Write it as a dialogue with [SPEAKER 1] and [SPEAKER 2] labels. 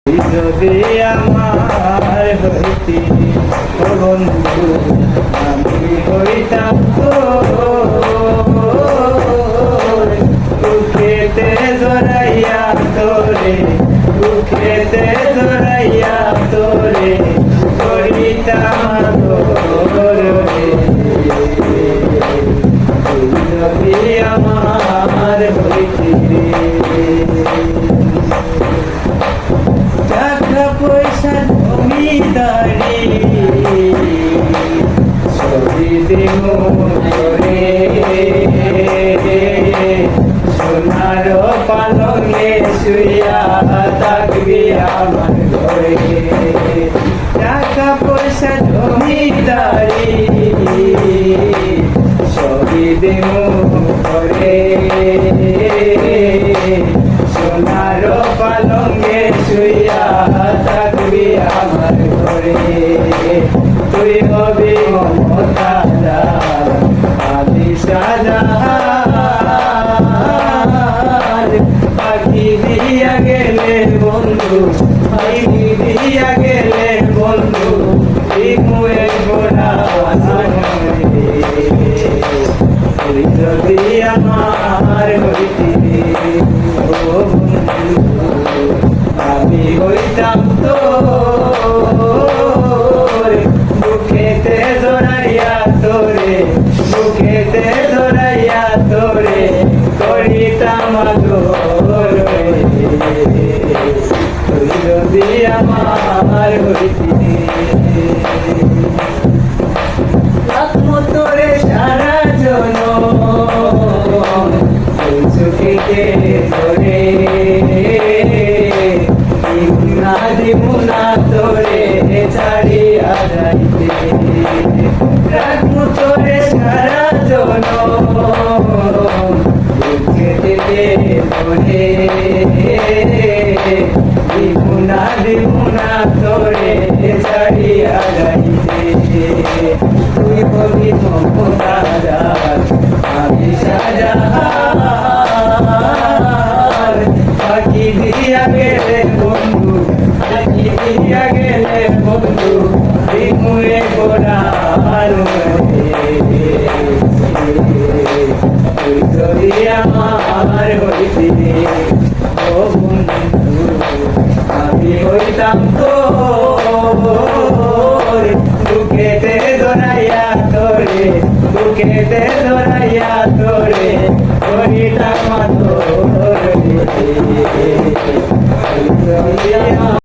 [SPEAKER 1] যদি আমার হইতি ও বন্ধু আমি হইতাম দুঃখেতে জড়াইয়া তোরে দুঃখেতে জড়াইয়া তোরে করিতাম রে যদি আমার হইতি টাকা পয়সা জমিদারি ছবি দেব করে সোনার পালঙে শুইয়া থাকবি আমার ঘরে টাকা পয়সা জমিদারি ছবি দেব করে সোনার পালঙে শুইয়া থাকবি আমার ঘরে তুই হবি মমতারা আমি সাজার পাখি দিয়া গেলে বন্ধু পাখি দিয়া গেলে বন্ধু মুয়ে গোড়া তুই যদি আমার হইতি আমি হইতাম তো বুকেতে জড়াইয়া তোরে বুকেতে জড়াইয়া তোরে করিতাম রে তুই যদি আমার হইতি তোরে সারা জন চোখেতে ধরে মুনা তোরে ছাড়িয়া যাইতে রাখবো তোরে সারা জন বুকেতে ধরে মুনা তোরে ছাড়িয়া যাইতে তুই বলি মমতারা আমি সাজার পাখি দিয়া গেলে বন্ধু পাখি দিয়া গেলে বন্ধু মুয়ে গোড়া তুই যদি আমার হইতি ও বন্ধু আমি হইতাম তো বুকেতে ধরাইয়া তোরে বুকেতে ধরাইয়া তোরে করিতাম তোরে